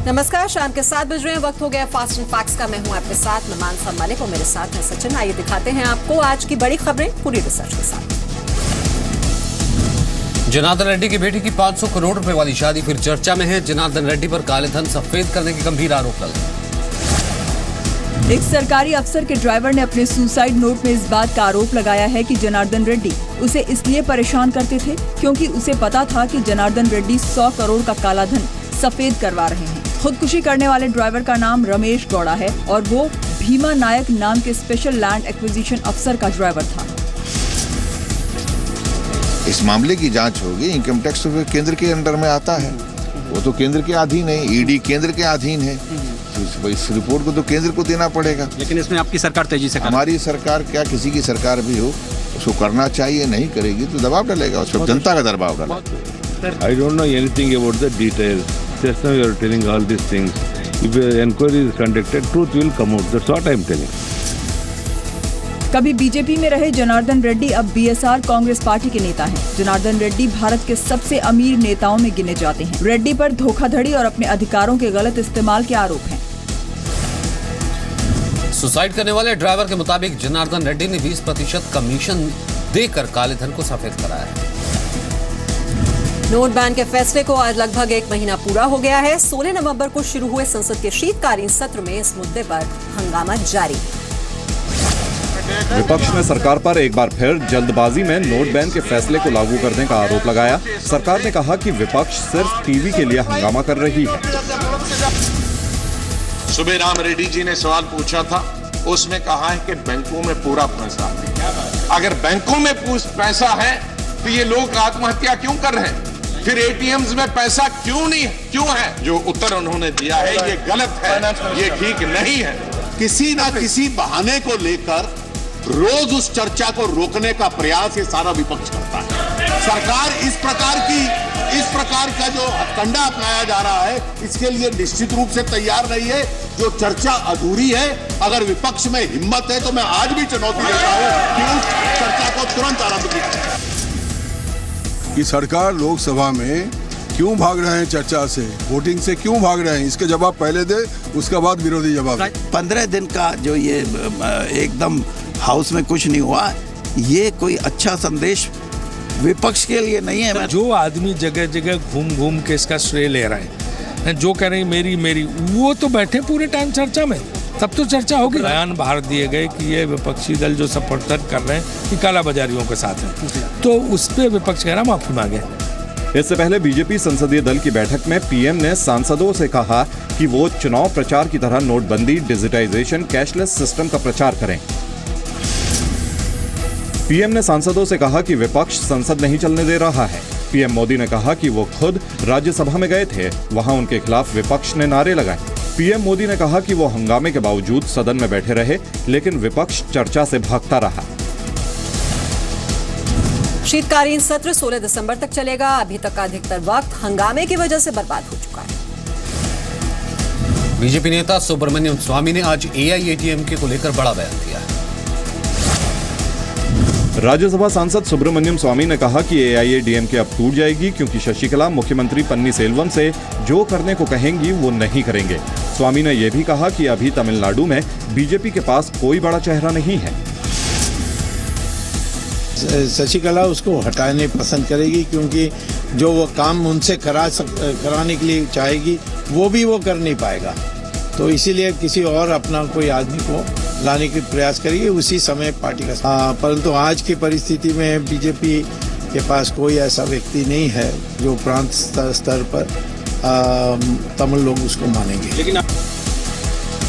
नमस्कार, शाम के 7 बज रहे हैं, वक्त हो गया फास्ट एंड फैक्ट्स का। मैं हूं आपके साथ, मैं मानसा मलिक और मेरे साथ है सचिन। आइए दिखाते हैं आपको आज की बड़ी खबरें पूरी रिसर्च के साथ। जनार्दन रेड्डी की बेटी की 500 करोड़ रुपए वाली शादी फिर चर्चा में है। जनार्दन रेड्डी पर काले धन सफेद करने के गंभीर आरोप लगे। एक सरकारी अफसर के ड्राइवर ने अपने सुसाइड नोट में इस बात का आरोप लगाया है कि जनार्दन रेड्डी उसे इसलिए परेशान करते थे क्योंकि उसे पता था कि जनार्दन रेड्डी 100 करोड़ का काला धन सफेद करवा रहे हैं। खुदकुशी करने वाले ड्राइवर का नाम रमेश गौड़ा है और वो भीमा नायक नाम के स्पेशल लैंड एक्विजिशन अफसर का ड्राइवर था। इस मामले की जांच होगी। इनकम टैक्स तो केंद्र के अंडर में आता है, वो तो केंद्र के अधीन है, ईडी केंद्र के अधीन है, तो इस रिपोर्ट को तो केंद्र को देना पड़ेगा। लेकिन इसमें आपकी सरकार तेजी से हमारी सरकार क्या, किसी की सरकार भी हो, उसको करना चाहिए। नहीं करेगी तो दबाव डालेगा, उस पर जनता का दबाव डालेगा। I don't know anything about the details. Just now you are telling all these things. If an inquiry is conducted, truth will come out. That's what I am telling. कभी बीजेपी में रहे जनार्दन रेड्डी अब बीएसआर कांग्रेस पार्टी के नेता हैं। जनार्दन रेड्डी भारत के सबसे अमीर नेताओं में गिने जाते हैं। रेड्डी पर धोखाधड़ी और अपने अधिकारों के गलत इस्तेमाल के आरोप हैं। सुसाइड करने वाले ड्राइवर के मुताबिक जनार्दन रेड्डी ने 20% कमीशन देकर काले धन को सफेद कराया है। नोट बैन के फैसले को आज लगभग 1 महीना पूरा हो गया है। 16 नवंबर को शुरू हुए संसद के शीतकालीन सत्र में इस मुद्दे पर हंगामा जारी। विपक्ष ने सरकार पर एक बार फिर जल्दबाजी में नोट बैन के फैसले को लागू करने का आरोप लगाया। सरकार ने कहा कि विपक्ष सिर्फ टीवी के लिए हंगामा कर रही है। सुबह राम रेड्डी जी ने सवाल पूछा था, उसमें कहा है कि बैंकों में पूरा पैसा है। अगर बैंकों में पैसा है तो ये लोग आत्महत्या क्यों कर रहे हैं? फिर एटीएम्स में पैसा क्यों है? जो उत्तर उन्होंने दिया है ये गलत है, ये ठीक नहीं है। किसी ना किसी बहाने को लेकर रोज उस चर्चा को रोकने का प्रयास ये सारा विपक्ष करता है। सरकार इस प्रकार का जो हथकंडा अपनाया जा रहा है, इसके लिए निश्चित रूप से तैयार नहीं है। जो चर्चा अधूरी है, अगर विपक्ष में हिम्मत है तो मैं आज भी चुनौती देता हूं कि उस चर्चा को तुरंत आरंभ किया जाए। कि सरकार लोकसभा में क्यों भाग रहे हैं, चर्चा से, वोटिंग से क्यों भाग रहे हैं, इसके जवाब पहले दे, उसके बाद विरोधी जवाब। 15 दिन का जो ये एकदम हाउस में कुछ नहीं हुआ, ये कोई अच्छा संदेश विपक्ष के लिए नहीं है। जो आदमी जगह जगह घूम घूम के इसका श्रेय ले रहे हैं, जो कह रहे हैं मेरी, वो तो बैठे पूरे टाइम चर्चा में, तब तो चर्चा होगी। बयान बाहर दिए गए कि ये विपक्षी दल जो समर्थन कर रहे हैं कि काला बाजारियों के साथ है, तो उस पर विपक्ष कह रहा माफी मांगे। इससे पहले बीजेपी संसदीय दल की बैठक में पीएम ने सांसदों से कहा कि वो चुनाव प्रचार की तरह नोटबंदी, डिजिटाइजेशन, कैशलेस सिस्टम का प्रचार करें। पीएम ने सांसदों से कहा कि विपक्ष संसद नहीं चलने दे रहा है। पीएम मोदी ने कहा कि वो खुद राज्यसभा में गए थे, वहां उनके खिलाफ विपक्ष ने नारे लगाए। पीएम मोदी ने कहा कि वो हंगामे के बावजूद सदन में बैठे रहे, लेकिन विपक्ष चर्चा से भागता रहा। शीतकालीन सत्र 16 दिसंबर तक चलेगा। अभी तक का अधिकतर वक्त हंगामे की वजह से बर्बाद हो चुका है। बीजेपी नेता सुब्रमण्यम स्वामी ने आज एआईएडीएमके को लेकर बड़ा बयान दिया है। राज्यसभा सांसद सुब्रमण्यम स्वामी ने कहा कि एआईएडीएमके अब टूट जाएगी क्योंकि शशिकला मुख्यमंत्री पन्नीरसेल्वम से जो करने को कहेंगी वो नहीं करेंगे। स्वामी ने यह भी कहा कि अभी तमिलनाडु में बीजेपी के पास कोई बड़ा चेहरा नहीं है। शशिकला उसको हटाने पसंद करेगी क्योंकि जो वो काम उनसे कराने के लिए चाहेगी वो भी वो कर नहीं पाएगा, तो इसीलिए किसी और अपना कोई आदमी को लाने की प्रयास करेगी उसी समय पार्टी का। परंतु आज की परिस्थिति में बीजेपी के पास कोई ऐसा व्यक्ति नहीं है जो प्रांत स्तर पर तमिल लोग उसको मानेंगे। लेकिन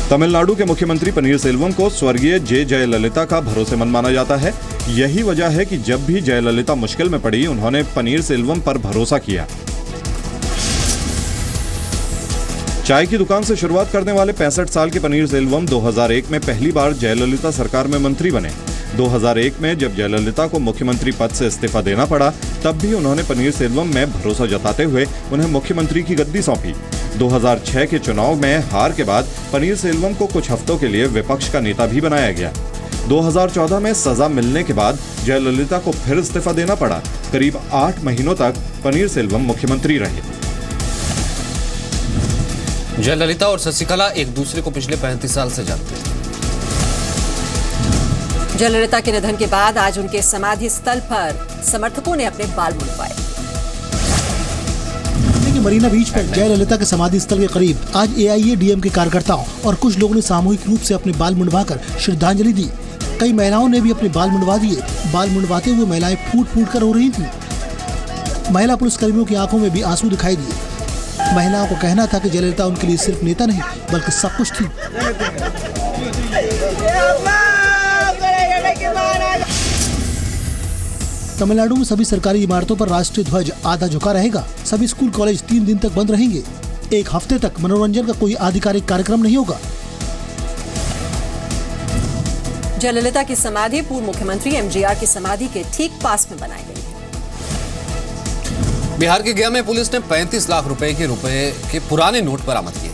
तमिलनाडु के मुख्यमंत्री पन्नीरसेल्वम को स्वर्गीय जे जयललिता का भरोसेमंद माना जाता है। यही वजह है कि जब भी जयललिता मुश्किल में पड़ी, उन्होंने पन्नीरसेल्वम पर भरोसा किया। चाय की दुकान से शुरुआत करने वाले 65 साल के पन्नीरसेल्वम 2001 में पहली बार जयललिता सरकार में मंत्री बने। 2001 में जब जयललिता को मुख्यमंत्री पद से इस्तीफा देना पड़ा, तब भी उन्होंने पन्नीरसेल्वम में भरोसा जताते हुए उन्हें मुख्यमंत्री की गद्दी सौंपी। 2006 के चुनाव में हार के बाद पन्नीरसेल्वम को कुछ हफ्तों के लिए विपक्ष का नेता भी बनाया गया। 2014 में सजा मिलने के बाद जयललिता को फिर इस्तीफा देना पड़ा। करीब 8 महीनों तक पन्नीरसेल्वम मुख्यमंत्री रहे। जयललिता और शशिकला एक दूसरे को पिछले 35 साल से जानते थे। जयललिता के निधन के बाद आज उनके समाधि स्थल पर समर्थकों ने अपने बाल मुंडवाए। मरीना बीच पर जयललिता के समाधि स्थल के करीब आज AIADM के कार्यकर्ताओं और कुछ लोगों ने सामूहिक रूप से अपने बाल मुंडवाकर श्रद्धांजलि दी। कई महिलाओं ने भी अपने बाल मुंडवा दिए। बाल मुंडवाते हुए महिलाएं फूट कर रो रही थीं। महिला पुलिसकर्मियों की आंखों में भी आंसू दिखाई दिए। महिलाओं को कहना था कि जयललिता उनके लिए सिर्फ नेता नहीं बल्कि सब कुछ थी। तमिलनाडु में सभी सरकारी इमारतों पर राष्ट्रीय ध्वज आधा झुका रहेगा। सभी स्कूल कॉलेज 3 दिन तक बंद रहेंगे। एक हफ्ते तक मनोरंजन का कोई आधिकारिक कार्यक्रम नहीं होगा। जयललिता की समाधि पूर्व मुख्यमंत्री MGR की समाधि के ठीक पास में बनाई गई है। बिहार के गया में पुलिस ने 35 लाख रुपए के पुराने नोट बरामद किए।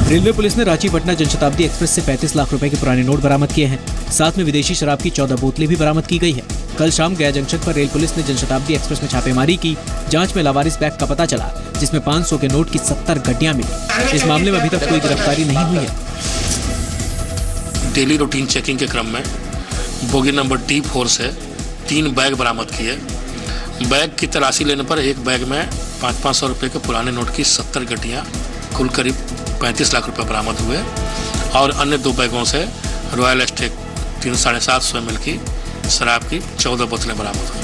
रेलवे पुलिस ने रांची पटना जनशताब्दी एक्सप्रेस से 35 लाख रुपए के पुराने नोट बरामद किए हैं। साथ में विदेशी शराब की 14 बोतलें भी बरामद की गई है। कल शाम गया जंक्शन पर रेल पुलिस ने जनशताब्दी एक्सप्रेस में छापेमारी की। जांच में लावारिस बैग का पता चला, जिसमें 500 के नोट की 70 गड्डियां मिली। इस मामले में अभी तक कोई गिरफ्तारी नहीं हुई है। डेली रूटीन चेकिंग के क्रम में बोगी नंबर D4 से 3 बैग बरामद किए। बैग की तलाशी लेने पर एक बैग में 500 रुपए के पुराने नोट की 70 गड्डियाँ कुल करीब 35 लाख रुपए बरामद हुए और अन्य 2 बैगों से रॉयल एस्टेक 3.7 ml की शराब की 14 बोतलें बरामद हुई।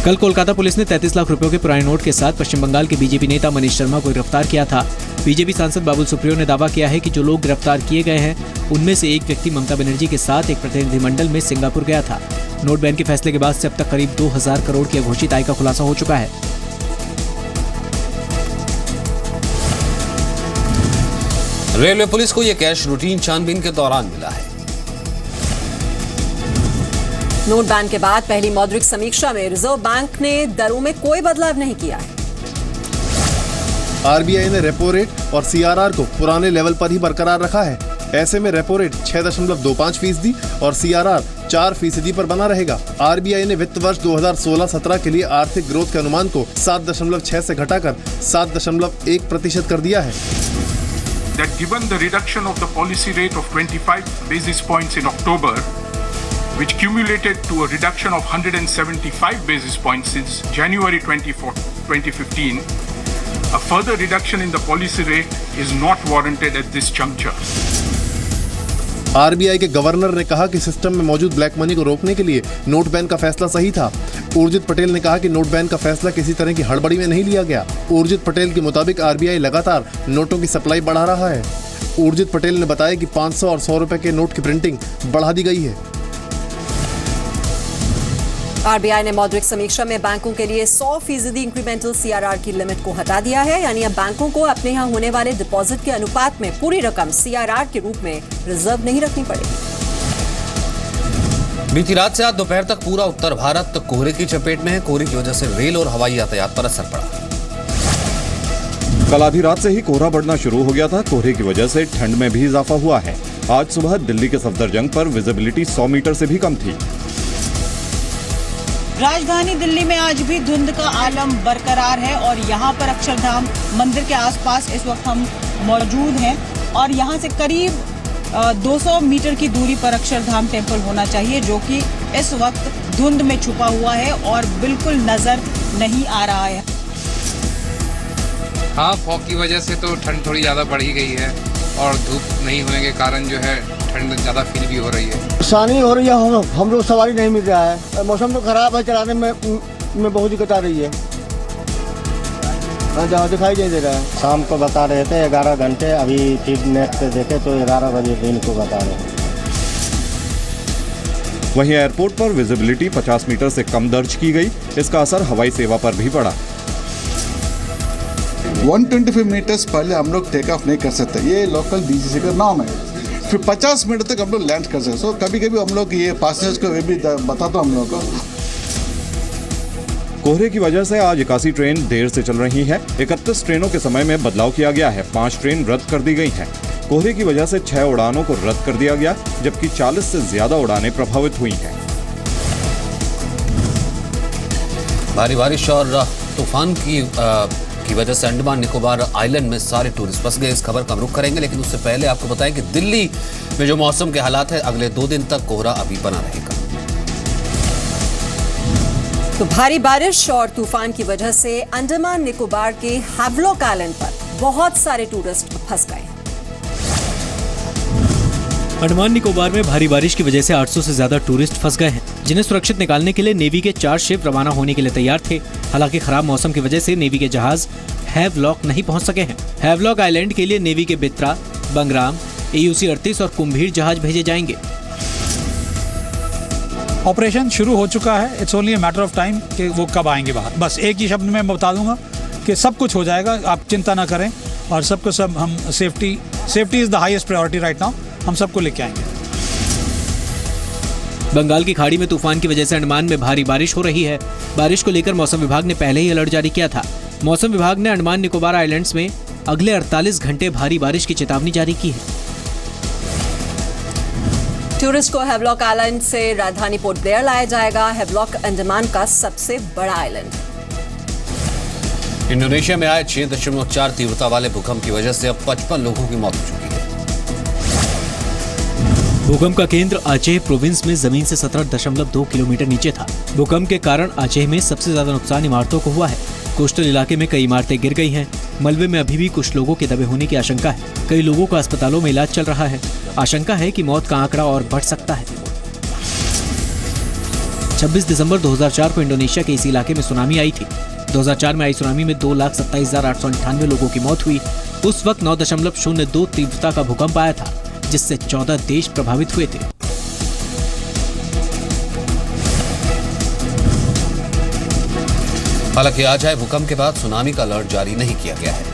कल कोलकाता पुलिस ने 33 लाख रुपयों के पुराने नोट के साथ पश्चिम बंगाल के बीजेपी नेता मनीष शर्मा को गिरफ्तार किया था। बीजेपी सांसद बाबुल सुप्रियो ने दावा किया है कि जो लोग गिरफ्तार किए गए हैं उनमें से एक व्यक्ति ममता बनर्जी के साथ एक प्रतिनिधिमंडल में सिंगापुर गया था। नोट बैन के फैसले के बाद से अब तक करीब 2000 करोड़ की अघोषित आय का खुलासा हो चुका है। रेलवे पुलिस को यह कैश रूटीन छानबीन के दौरान मिला है। नोट बैन के बाद पहली मौद्रिक समीक्षा में रिजर्व बैंक ने दरों में कोई बदलाव नहीं किया है। RBI ने रेपो रेट और CRR को पुराने लेवल पर ही बरकरार रखा है। ऐसे में रेपो रेट 6.25% और CRR 4% पर बना रहेगा। RBI ने वित्त वर्ष 2016-17 के लिए आर्थिक ग्रोथ के अनुमान को 7.6 से घटाकर 7.1% कर दिया है। That given the reduction of the policy rate of 25 basis points in October, which cumulated to a reduction of 175 basis points since January 2015, a further reduction in the policy rate is not warranted at this juncture. RBI के governor ने कहा कि system में मौजूद black money को रोकने के लिए नोट बैन का फैसला सही था। उर्जित पटेल ने कहा कि नोट बैन का फैसला किसी तरह की हड़बड़ी में नहीं लिया गया। उर्जित पटेल के मुताबिक RBI लगातार नोटों की सप्लाई बढ़ा रहा है। उर्जित पटेल ने बताया कि 500 और 100 रुपए के नोट की प्रिंटिंग बढ़ा दी गई है। RBI ने मौद्रिक समीक्षा में बैंकों के लिए 100% इंक्रीमेंटल CRR की लिमिट को हटा दिया है। यानी अब बैंकों को अपने यहाँ होने वाले डिपॉजिट के अनुपात में पूरी रकम CRR के रूप में रिजर्व नहीं रखनी पड़ेगी। बीती रात से आज दोपहर तक पूरा उत्तर भारत कोहरे की चपेट में है। कोहरे की वजह से रेल और हवाई यातायात पर असर पड़ा। कल आधी रात से ही कोहरा बढ़ना शुरू हो गया था। कोहरे की वजह से ठंड में भी इजाफा हुआ है। आज सुबह दिल्ली के सफदरजंग पर विजिबिलिटी 100 मीटर से भी कम थी। राजधानी दिल्ली में आज भी धुंध का आलम बरकरार है और यहाँ पर अक्षरधाम मंदिर के आसपास इस वक्त हम मौजूद हैं और यहाँ से करीब 200 मीटर की दूरी पर अक्षरधाम टेम्पल होना चाहिए, जो कि इस वक्त धुंध में छुपा हुआ है और बिल्कुल नजर नहीं आ रहा है। हाँ, फॉग की वजह से तो ठंड थोड़ी ज़्यादा बढ़ ही गई है और धूप नहीं होने के कारण जो है ठंड ज़्यादा फील भी हो रही है। परेशानी हो रही है, हम लोग सवारी नहीं मिल रहा है। मौसम तो खराब है, चलाने में बहुत दिक्कत आ रही है। जहाँ दिखाई नहीं दे रहा है। शाम को बता रहे थे 11 घंटे, अभी फिर नेट पे देखे तो 11 बजे दिन को बता रहे हैं। वहीं एयरपोर्ट पर विजिबिलिटी 50 मीटर से कम दर्ज की गई। इसका असर हवाई सेवा पर भी पड़ा। 125 मीटर्स पहले हम लोग टेक ऑफ नहीं कर सकते, ये लोकल DGC का नाम है। फिर 50 मीटर तक हम लोग लैंड कर सकते। सो कभी कभी हम लोग ये पैसेंजर्स को भी बताता हूँ हम लोग को। कोहरे की वजह से आज 81 ट्रेन देर से चल रही है। 31 ट्रेनों के समय में बदलाव किया गया है। 5 ट्रेन रद्द कर दी गई हैं। कोहरे की वजह से 6 उड़ानों को रद्द कर दिया गया, जबकि 40 से ज्यादा उड़ानें प्रभावित हुई हैं। भारी बारिश और तूफान की वजह से अंडमान निकोबार आइलैंड में सारे टूरिस्ट फंस गए। इस खबर का हम रुख करेंगे, लेकिन उससे पहले आपको बताएं कि दिल्ली में जो मौसम के हालात है, अगले 2 दिन तक कोहरा अभी बना रहेगा। तो भारी बारिश और तूफान की वजह से अंडमान निकोबार के हैवलॉक आइलैंड पर बहुत सारे टूरिस्ट फंस गए। अंडमान निकोबार में भारी बारिश की वजह से 800 से ज्यादा टूरिस्ट फंस गए हैं, जिन्हें सुरक्षित निकालने के लिए नेवी के 4 शिप रवाना होने के लिए तैयार थे। हालांकि खराब मौसम की वजह से नेवी के जहाज हैवलॉक नहीं पहुंच सके हैं। हैवलॉक आइलैंड के लिए नेवी के बित्रा, बंगराम, AUC 38 और कुंभीर जहाज भेजे जाएंगे। ऑपरेशन शुरू हो चुका है। It's only a matter of time कि वो कब आएंगे बाहर। बस एक ही शब्द में बता दूंगा कि सब कुछ हो जाएगा, आप चिंता ना करें। और सबको सब हम safety is the highest priority right now. हम सबको लेके आएंगे। बंगाल की खाड़ी में तूफान की वजह से अंडमान में भारी बारिश हो रही है। बारिश को लेकर मौसम विभाग ने पहले ही अलर्ट जारी किया था। मौसम विभाग ने अंडमान निकोबार आइलैंड्स में अगले 48 घंटे भारी बारिश की चेतावनी जारी की है। टूरिस्ट को हैवलॉक आइलैंड से राजधानी पोर्ट ब्लेयर लाया जाएगा। हैवलॉक अंडमान का सबसे बड़ा आइलैंड। इंडोनेशिया में आए 6.4 तीव्रता वाले भूकंप की वजह से अब 55 लोगों की मौत हो चुकी है। भूकंप का केंद्र आचेह प्रोविंस में जमीन से 17.2 किलोमीटर नीचे था। भूकंप के कारण आचेह में सबसे ज्यादा नुकसान इमारतों को हुआ है। कोस्टल इलाके में कई इमारतें गिर गई हैं। मलबे में अभी भी कुछ लोगों के दबे होने की आशंका है। कई लोगों का अस्पतालों में इलाज चल रहा है। आशंका है कि मौत का आंकड़ा और बढ़ सकता है। 26 दिसंबर 2004 को इंडोनेशिया के इस इलाके में सुनामी आई थी। 2004 में आई सुनामी में 2,27,898 लोगों की मौत हुई। उस वक्त 9.02 तीव्रता का भूकंप आया था, जिससे 14 देश प्रभावित हुए थे। हालांकि आज आए भूकंप के बाद सुनामी का अलर्ट जारी नहीं किया गया है।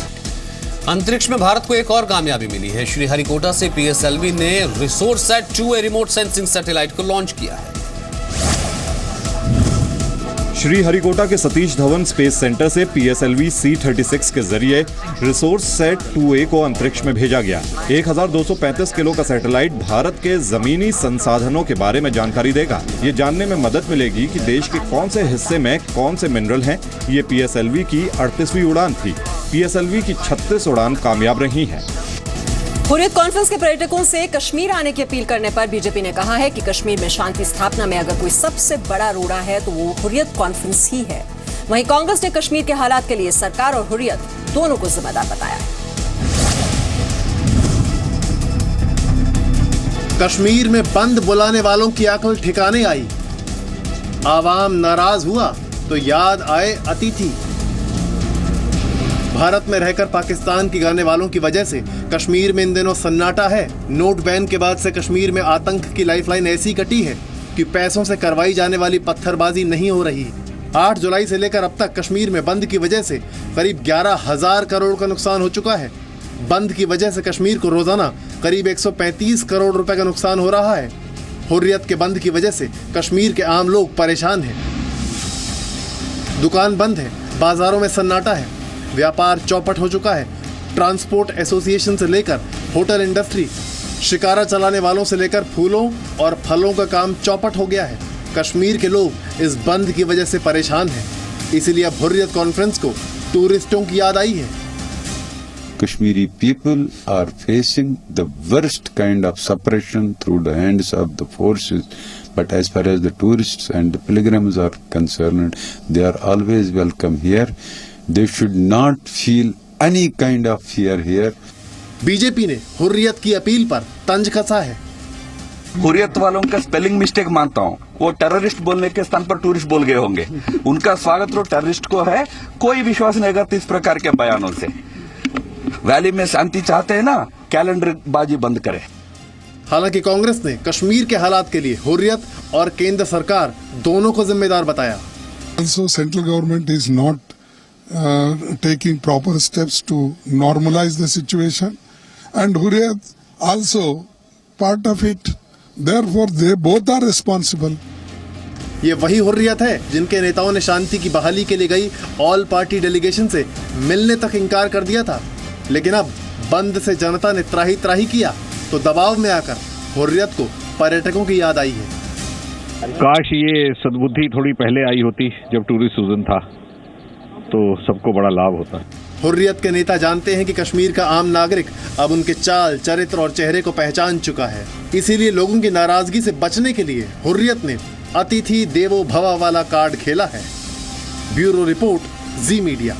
अंतरिक्ष में भारत को एक और कामयाबी मिली है। श्रीहरिकोटा से PSLV ने Resourcesat 2A remote sensing satellite को लॉन्च किया है। श्रीहरिकोटा के सतीश धवन स्पेस सेंटर से PSLV C-36 के जरिए रिसोर्ससैट 2A को अंतरिक्ष में भेजा गया। 1235 किलो का सैटेलाइट भारत के जमीनी संसाधनों के बारे में जानकारी देगा। ये जानने में मदद मिलेगी कि देश के कौन से हिस्से में कौन से मिनरल हैं। ये PSLV की 38वीं उड़ान थी। PSLV की 36 उड़ान कामयाब रही हैं। हुर्रियत कॉन्फ्रेंस के पर्यटकों से कश्मीर आने की अपील करने पर बीजेपी ने कहा है कि कश्मीर में शांति स्थापना में अगर कोई सबसे बड़ा रोड़ा है तो वो हुर्रियत कॉन्फ्रेंस ही है। वहीं कांग्रेस ने कश्मीर के हालात के लिए सरकार और हुर्रियत दोनों को जिम्मेदार बताया है। कश्मीर में बंद बुलाने वालों की अकल ठिकाने आई। आवाम नाराज हुआ तो याद आए अतिथि। भारत में रहकर पाकिस्तान की गाने वालों की वजह से कश्मीर में इन दिनों सन्नाटा है। नोट बैन के बाद से कश्मीर में आतंक की लाइफलाइन ऐसी कटी है कि पैसों से करवाई जाने वाली पत्थरबाजी नहीं हो रही। 8 जुलाई से लेकर अब तक कश्मीर में बंद की वजह से करीब 11,000 करोड़ का नुकसान हो चुका है। बंद की वजह से कश्मीर को रोजाना करीब 135 करोड़ रुपए का नुकसान हो रहा है। हुर्रियत के बंद की वजह से कश्मीर के आम लोग परेशान हैं। दुकान बंद है, बाजारों में सन्नाटा है, व्यापार चौपट हो चुका है। ट्रांसपोर्ट एसोसिएशन से लेकर होटल इंडस्ट्री, शिकारा चलाने वालों से लेकर फूलों और फलों का काम चौपट हो गया है। कश्मीर के लोग इस बंद की वजह से परेशान हैं। इसीलिए अब हुर्रियत कॉन्फ्रेंस को टूरिस्टों की याद आई है। Kashmiri people are facing the worst kind of suppression through the hands of the forces. But as far as the tourists and the pilgrims are concerned, they are always welcome here. They should not feel any kind of fear here. BJP ने हुर्रियत की appeal पर तंज कसा है। हुर्रियत वालों का spelling mistake मानता हूँ। वो टेररिस्ट बोलने के स्थान पर टूरिस्ट बोल गए होंगे। उनका स्वागत तो टेररिस्ट को है। कोई विश्वास नहीं करता इस प्रकार के बयानों से। वैली में शांति चाहते हैं ना, कैलेंडर बाजी बंद करें। हालांकि कांग्रेस ने कश्मीर के हालात के लिए हुर्रियत और केंद्र सरकार दोनों को जिम्मेदार बताया। Also, central government is not taking proper steps to normalize the situation, and Hurriyat also part of it. Therefore, they both are responsible. ये वही हुर्रियत है जिनके नेताओं ने शांति की बहाली के लिए गई ऑल पार्टी डेलीगेशन से मिलने तक इनकार कर दिया था। लेकिन अब बंद से जनता ने त्राही त्राही किया तो दबाव में आकर हुर्रियत को पर्यटकों की याद आई है। काश ये सद्बुद्धि थोड़ी पहले आई होती जब टूरिस्ट सीजन था। तो सबको बड़ा लाभ होता है। हुर्रियत के नेता जानते हैं कि कश्मीर का आम नागरिक अब उनके चाल, चरित्र और चेहरे को पहचान चुका है। इसीलिए लोगों की नाराजगी से बचने के लिए हुर्रियत ने अतिथि देवो भव वाला कार्ड खेला है। ब्यूरो रिपोर्ट, जी मीडिया।